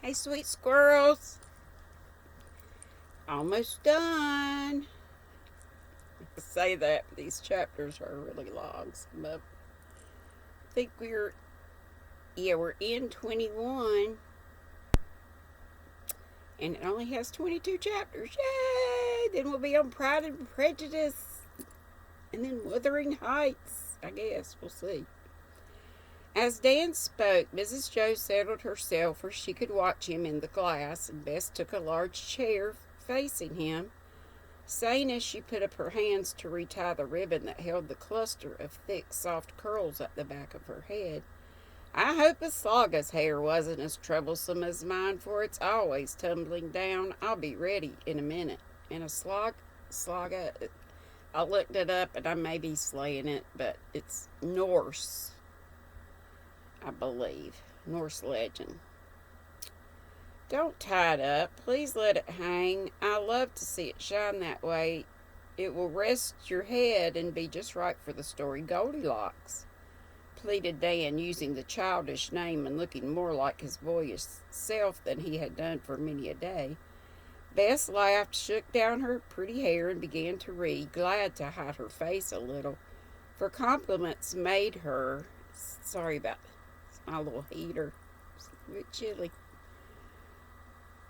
Hey, sweet squirrels. Almost done. I say that, but these chapters are really long. But I think we're in 21, and it only has 22 chapters. Yay! Then we'll be on Pride and Prejudice, and then Wuthering Heights. I guess. We'll see. As Dan spoke, Mrs. Joe settled herself where she could watch him in the glass, and Bess took a large chair facing him, saying as she put up her hands to retie the ribbon that held the cluster of thick, soft curls at the back of her head. I hope Aslaga's hair wasn't as troublesome as mine, for it's always tumbling down. I'll be ready in a minute. And Aslaga, I looked it up and I may be slaying it, but it's Norse, I believe. Norse legend. Don't tie it up. Please let it hang. I love to see it shine that way. It will rest your head and be just right for the story Goldilocks, pleaded Dan, using the childish name and looking more like his boyish self than he had done for many a day. Bess laughed, shook down her pretty hair, and began to read, glad to hide her face a little, for compliments made her. Sorry about my little heater. It's a bit chilly.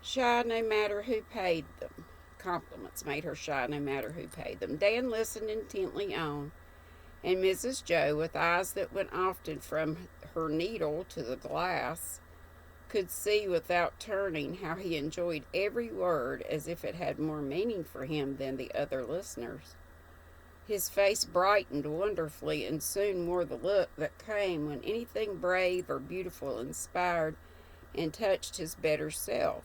Shy no matter who paid them. Compliments made her shy no matter who paid them. Dan listened intently on, and Mrs. Joe, with eyes that went often from her needle to the glass, could see without turning how he enjoyed every word as if it had more meaning for him than the other listeners. His face brightened wonderfully and soon wore the look that came when anything brave or beautiful inspired and touched his better self.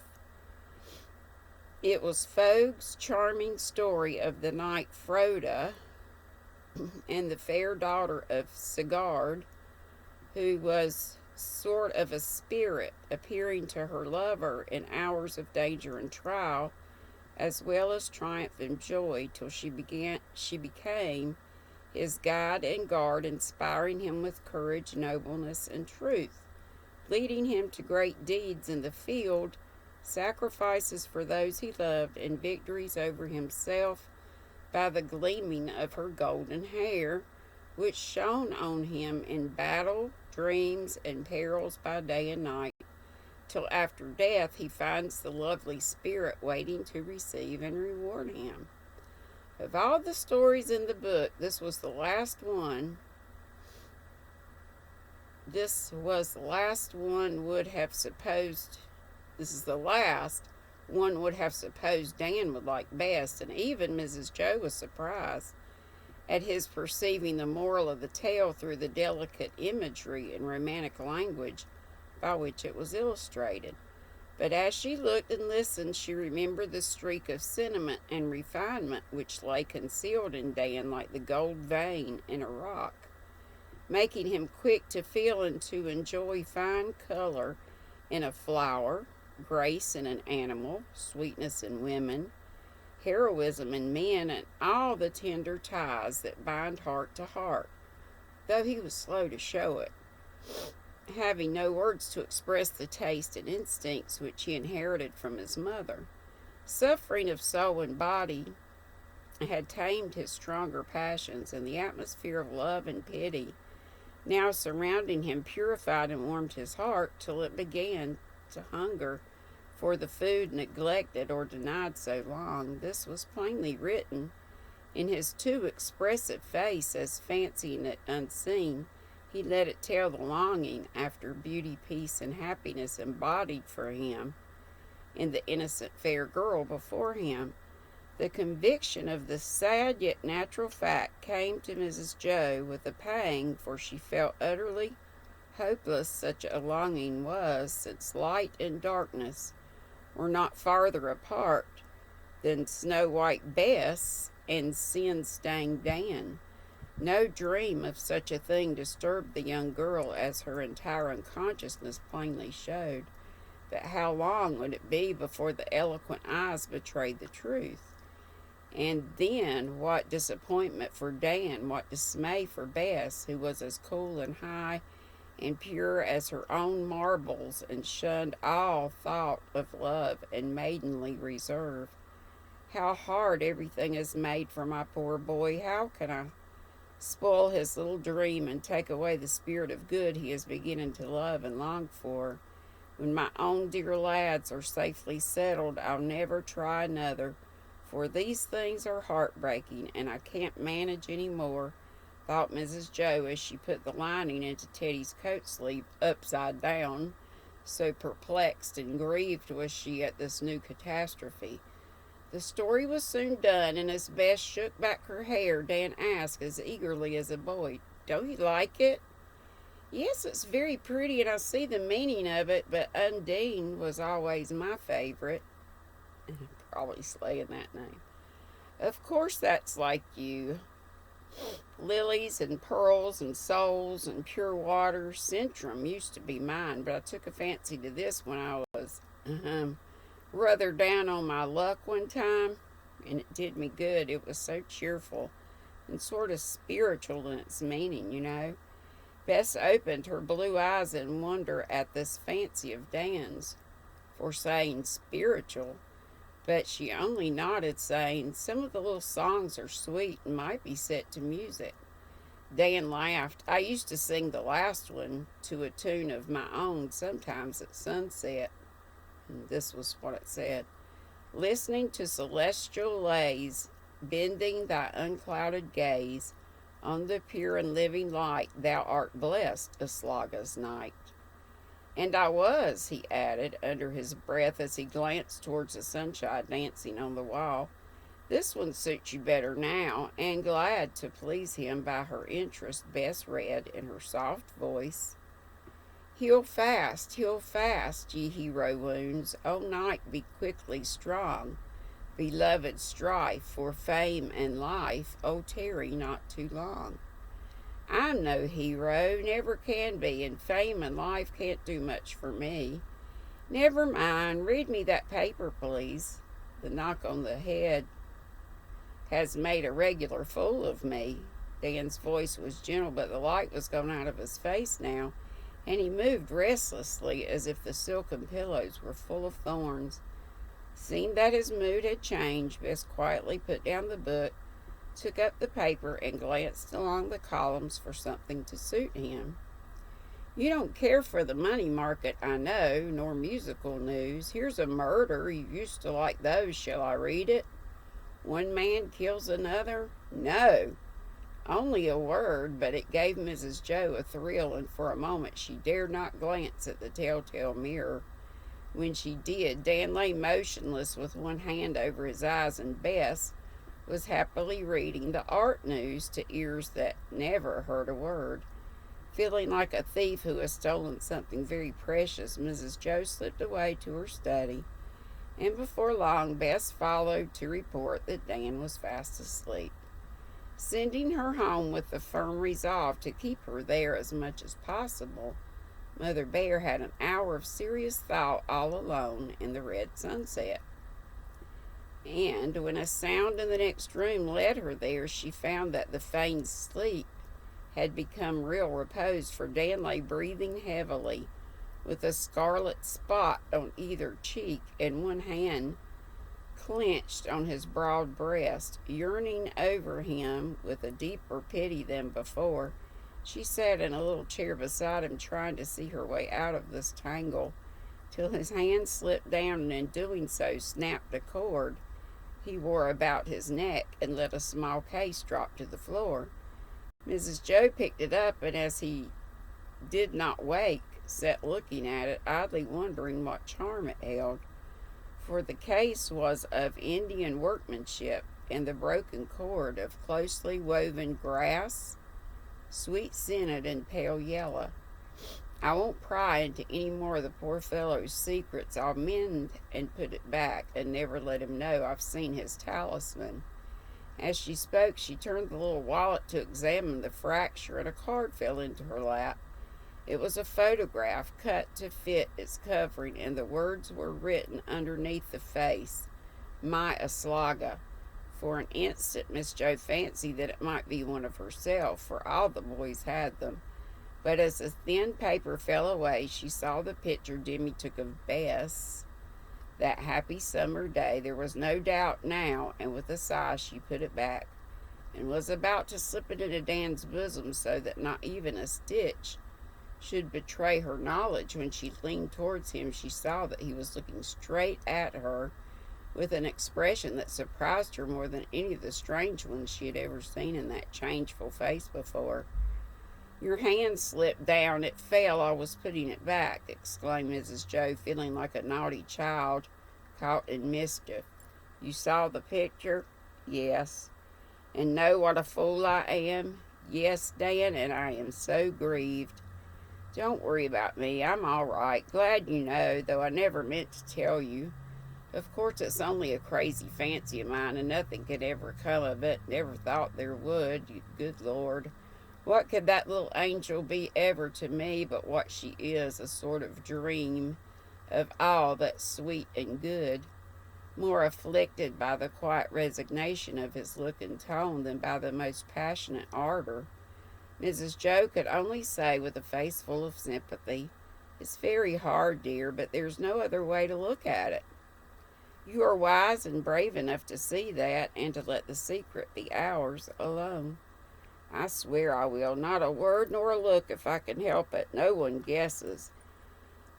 It was Fogg's charming story of the knight Froda and the fair daughter of Sigurd, who was sort of a spirit, appearing to her lover in hours of danger and trial, as well as triumph and joy, till she became his guide and guard, inspiring him with courage, nobleness, and truth, leading him to great deeds in the field, sacrifices for those he loved, and victories over himself by the gleaming of her golden hair, which shone on him in battle, dreams, and perils by day and night, till after death he finds the lovely spirit waiting to receive and reward him. Of all the stories in the book, this was the last one. This was the last one would have supposed. This is the last one would have supposed Dan would like best, and even Mrs. Joe was surprised at his perceiving the moral of the tale through the delicate imagery and romantic language by which it was illustrated. But as she looked and listened, she remembered the streak of sentiment and refinement which lay concealed in Dan like the gold vein in a rock, making him quick to feel and to enjoy fine color in a flower, grace in an animal, sweetness in women, heroism in men, and all the tender ties that bind heart to heart, though he was slow to show it, having no words to express the taste and instincts which he inherited from his mother. Suffering of soul and body had tamed his stronger passions, and the atmosphere of love and pity now surrounding him purified and warmed his heart till it began to hunger for the food neglected or denied so long. This was plainly written in his too expressive face, as fancying it unseen, he let it tell the longing after beauty, peace, and happiness embodied for him in the innocent fair girl before him. The conviction of the sad yet natural fact came to Mrs. Joe with a pang, for she felt utterly hopeless such a longing was, since light and darkness were not farther apart than Snow White Bess and sin-stained Dan. No dream of such a thing disturbed the young girl, as her entire unconsciousness plainly showed. But how long would it be before the eloquent eyes betrayed the truth? And then what disappointment for Dan, what dismay for Bess, who was as cool and high and pure as her own marbles, and shunned all thought of love and maidenly reserve. How hard everything is made for my poor boy! How can I spoil his little dream and take away the spirit of good he is beginning to love and long for? When my own dear lads are safely settled, I'll never try another, for these things are heartbreaking, and I can't manage any more, thought Mrs. Joe as she put the lining into Teddy's coat sleeve upside down. So perplexed and grieved was she at this new catastrophe. The story was soon done, and as Bess shook back her hair, Dan asked as eagerly as a boy, "Don't you like it?" "Yes, it's very pretty, and I see the meaning of it, but Undine was always my favorite." Probably slaying that name. "Of course that's like you. Lilies and pearls and souls and pure water. Centrum used to be mine, but I took a fancy to this when I was rather down on my luck one time, and it did me good. It was so cheerful and sort of spiritual in its meaning, you know." Bess opened her blue eyes in wonder at this fancy of Dan's for saying spiritual, but she only nodded, saying, "Some of the little songs are sweet and might be set to music." Dan laughed. "I used to sing the last one to a tune of my own sometimes at sunset." And this was what it said: "Listening to celestial lays, bending thy unclouded gaze on the pure and living light, thou art blessed, Aslaga's night." "And I was," he added under his breath as he glanced towards the sunshine dancing on the wall. "This one suits you better now," and glad to please him by her interest, Bess read in her soft voice: heal fast, ye hero wounds. O night, be quickly strong. Beloved strife for fame and life, O tarry not too long. I'm no hero, never can be, and fame and life can't do much for me. Never mind, read me that paper, please. The knock on the head has made a regular fool of me." Dan's voice was gentle, but the light was gone out of his face now, and he moved restlessly as if the silken pillows were full of thorns. Seeing that his mood had changed, Bess quietly put down the book, took up the paper, and glanced along the columns for something to suit him. "You don't care for the money market, I know, nor musical news. Here's a murder. You used to like those. Shall I read it? One man kills another? No. Only a word," but it gave Mrs. Joe a thrill, and for a moment she dared not glance at the telltale mirror. When she did, Dan lay motionless with one hand over his eyes, and Bess was happily reading the art news to ears that never heard a word. Feeling like a thief who has stolen something very precious, Mrs. Joe slipped away to her study, and before long Bess followed to report that Dan was fast asleep. Sending her home with the firm resolve to keep her there as much as possible, Mother Bear had an hour of serious thought all alone in the red sunset. And when a sound in the next room led her there, she found that the feigned sleep had become real repose, for Dan lay breathing heavily, with a scarlet spot on either cheek and one hand clenched on his broad breast. Yearning over him with a deeper pity than before, she sat in a little chair beside him, trying to see her way out of this tangle, till his hand slipped down and in doing so snapped a cord he wore about his neck and let a small case drop to the floor. Mrs. Joe picked it up, and as he did not wake, sat looking at it, idly wondering what charm it held. For the case was of Indian workmanship, and the broken cord of closely woven grass, sweet-scented and pale yellow. "I won't pry into any more of the poor fellow's secrets. I'll mend and put it back, and never let him know I've seen his talisman." As she spoke, she turned the little wallet to examine the fracture, and a card fell into her lap. It was a photograph cut to fit its covering, and the words were written underneath the face, "My Aslaga." For an instant Miss Joe fancied that it might be one of herself, for all the boys had them, But as the thin paper fell away, she saw the picture Jimmy took of Bess that happy summer day. There was no doubt now, and with a sigh she put it back and was about to slip it into Dan's bosom so that not even a stitch should betray her knowledge. When she leaned towards him, she saw that he was looking straight at her with an expression that surprised her more than any of the strange ones she had ever seen in that changeful face before. "Your hand slipped down. It fell. I was putting it back," exclaimed Mrs. Joe, feeling like a naughty child caught in mischief. "You saw the picture?" "Yes." "And know what a fool I am?" "Yes, Dan, and I am so grieved." "Don't worry about me. I'm all right. Glad you know, though I never meant to tell you. Of course, it's only a crazy fancy of mine, and nothing could ever come of it. Never thought there would. Good Lord. What could that little angel be ever to me but what she is, a sort of dream of all that's sweet and good?" More afflicted by the quiet resignation of his look and tone than by the most passionate ardor, Mrs. Joe could only say with a face full of sympathy, "It's very hard, dear, but there's no other way to look at it. You are wise and brave enough to see that and to let the secret be ours alone." "I swear I will. Not a word nor a look if I can help it. No one guesses.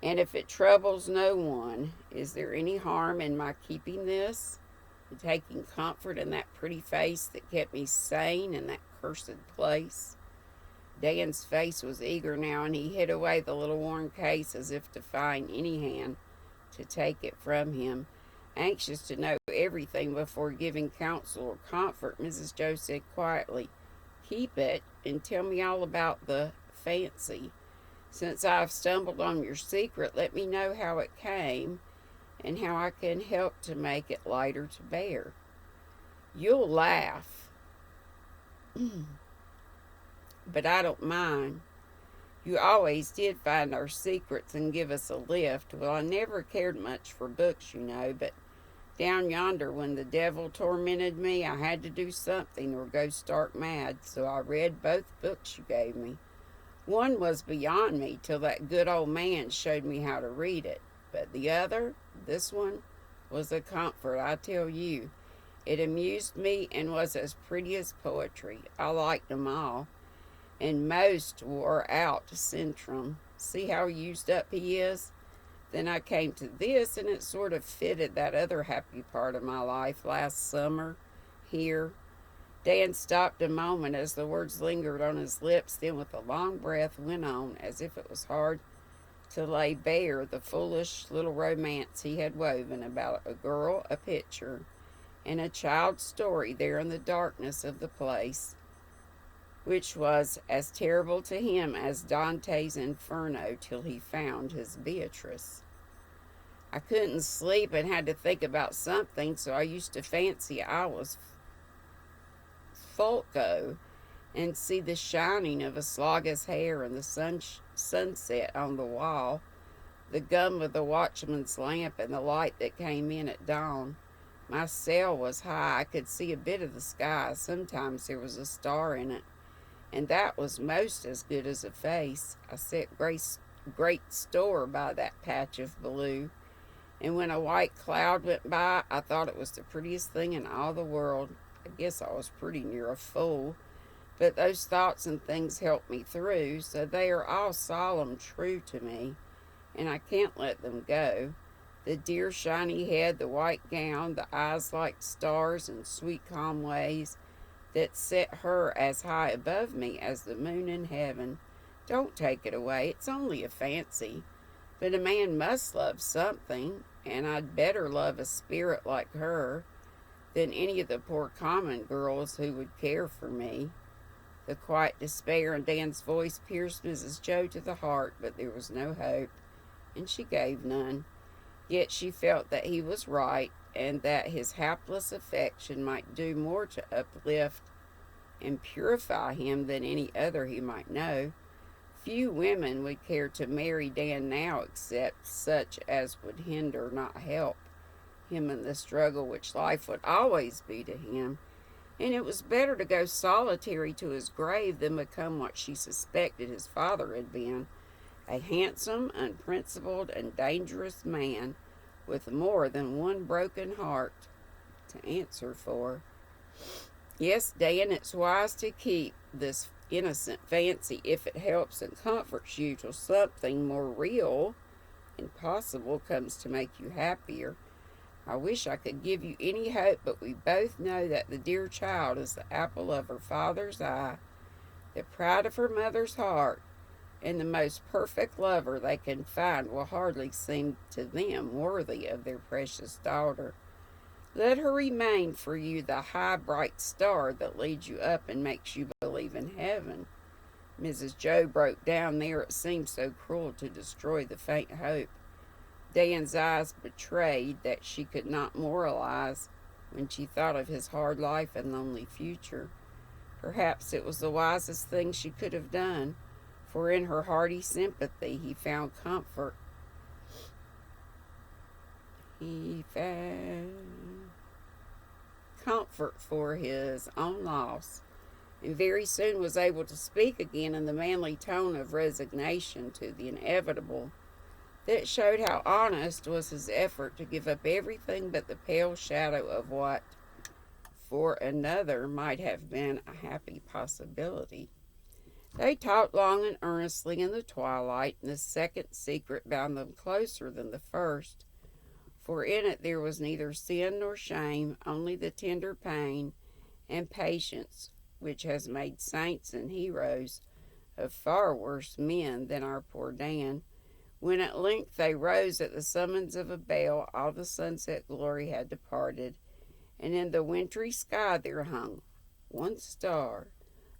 And if it troubles no one, is there any harm in my keeping this? And taking comfort in that pretty face that kept me sane in that cursed place?" Dan's face was eager now, and he hid away the little worn case as if defying any hand to take it from him. Anxious to know everything before giving counsel or comfort, Mrs. Joe said quietly, "Keep it and tell me all about the fancy. Since I've stumbled on your secret, let me know how it came and how I can help to make it lighter to bear. You'll laugh, but I don't mind. You always did find our secrets and give us a lift. Well, I never cared much for books, you know, but down yonder when the devil tormented me, I had to do something or go stark mad, so I read both books you gave me. One was beyond me till that good old man showed me how to read it, but the other, this one, was a comfort, I tell you. It amused me and was as pretty as poetry. I liked them all, and most wore out Centrum. See how used up he is? Then I came to this, and it sort of fitted that other happy part of my life last summer here." Dan stopped a moment as the words lingered on his lips, then with a long breath went on, as if it was hard to lay bare the foolish little romance he had woven about a girl, a picture, and a child's story there in the darkness of the place, which was as terrible to him as Dante's Inferno till he found his Beatrice. "I couldn't sleep and had to think about something, so I used to fancy I was Folko and see the shining of Aslaga's hair and the sunset on the wall, the gum of the watchman's lamp, and the light that came in at dawn. My cell was high. I could see a bit of the sky. Sometimes there was a star in it, and that was most as good as a face. I set great store by that patch of blue, and when a white cloud went by, I thought it was the prettiest thing in all the world. I guess I was pretty near a fool, but those thoughts and things helped me through, so they are all solemn true to me, and I can't let them go. The dear shiny head, the white gown, the eyes like stars, and sweet calm ways that set her as high above me as the moon in heaven. Don't take it away. It's only a fancy. But a man must love something, and I'd better love a spirit like her than any of the poor common girls who would care for me." The quiet despair in Dan's voice pierced Mrs. Joe to the heart, but there was no hope, and she gave none. Yet she felt that he was right, and that his hapless affection might do more to uplift and purify him than any other he might know. Few women would care to marry Dan now except such as would hinder, not help, him in the struggle which life would always be to him, and it was better to go solitary to his grave than become what she suspected his father had been, a handsome, unprincipled, and dangerous man with more than one broken heart to answer for. Yes, Dan, it's wise to keep this innocent fancy if it helps and comforts you till something more real and possible comes to make you happier. I wish I could give you any hope, but we both know that the dear child is the apple of her father's eye, the pride of her mother's heart, and the most perfect lover they can find will hardly seem to them worthy of their precious daughter. Let her remain for you the high, bright star that leads you up and makes you believe in heaven. Mrs. Joe broke down there. It seemed so cruel to destroy the faint hope. Dan's eyes betrayed that she could not moralize when she thought of his hard life and lonely future. Perhaps it was the wisest thing she could have done, for in her hearty sympathy he found comfort. He found comfort for his own loss, and very soon was able to speak again in the manly tone of resignation to the inevitable that showed how honest was his effort to give up everything but the pale shadow of what, for another, might have been a happy possibility. They talked long and earnestly in the twilight, and the second secret bound them closer than the first, for in it there was neither sin nor shame, only the tender pain and patience which has made saints and heroes of far worse men than our poor Dan. When at length they rose at the summons of a bell, all the sunset glory had departed, and in the wintry sky there hung one star,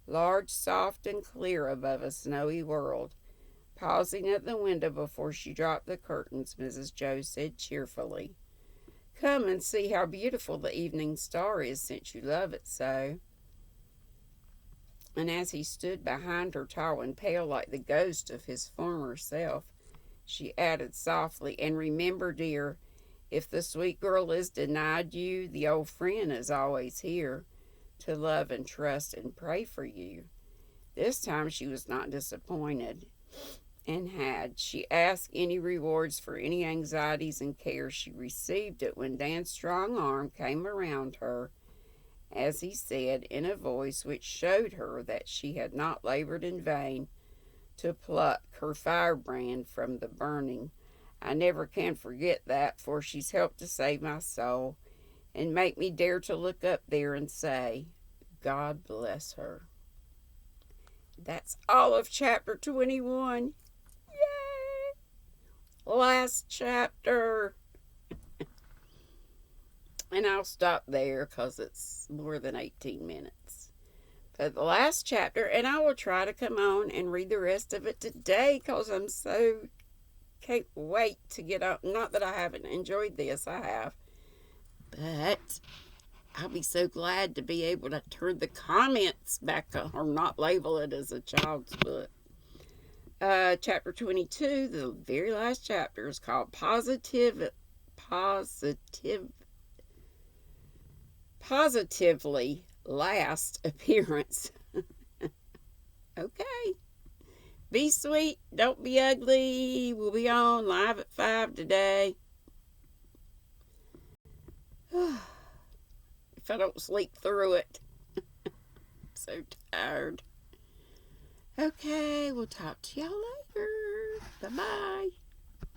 large, soft, and clear above a snowy world. Pausing at the window before she dropped the curtains, Mrs. Joe said cheerfully, "Come and see how beautiful the evening star is, since you love it so." And as he stood behind her, tall and pale like the ghost of his former self, she added softly, "And remember, dear, if the sweet girl is denied you, the old friend is always here to love and trust and pray for you." This time she was not disappointed, and had she asked any rewards for any anxieties and cares, she received it when Dan's strong arm came around her, as he said, in a voice which showed her that she had not labored in vain to pluck her firebrand from the burning. "I never can forget that, for she's helped to save my soul and make me dare to look up there and say, 'God bless her.'" That's all of chapter 21. Yay! Last chapter. And I'll stop there because it's more than 18 minutes. But the last chapter, and I will try to come on and read the rest of it today because I'm so can't wait to get out. Not that I haven't enjoyed this, I have. But I'll be so glad to be able to turn the comments back on, or not label it as a child's book. Chapter 22, the very last chapter, is called Positively Last Appearance. Okay. Be sweet, don't be ugly. We'll be on live at 5 today. If I don't sleep through it. I'm so tired. Okay, we'll talk to y'all later. Bye-bye.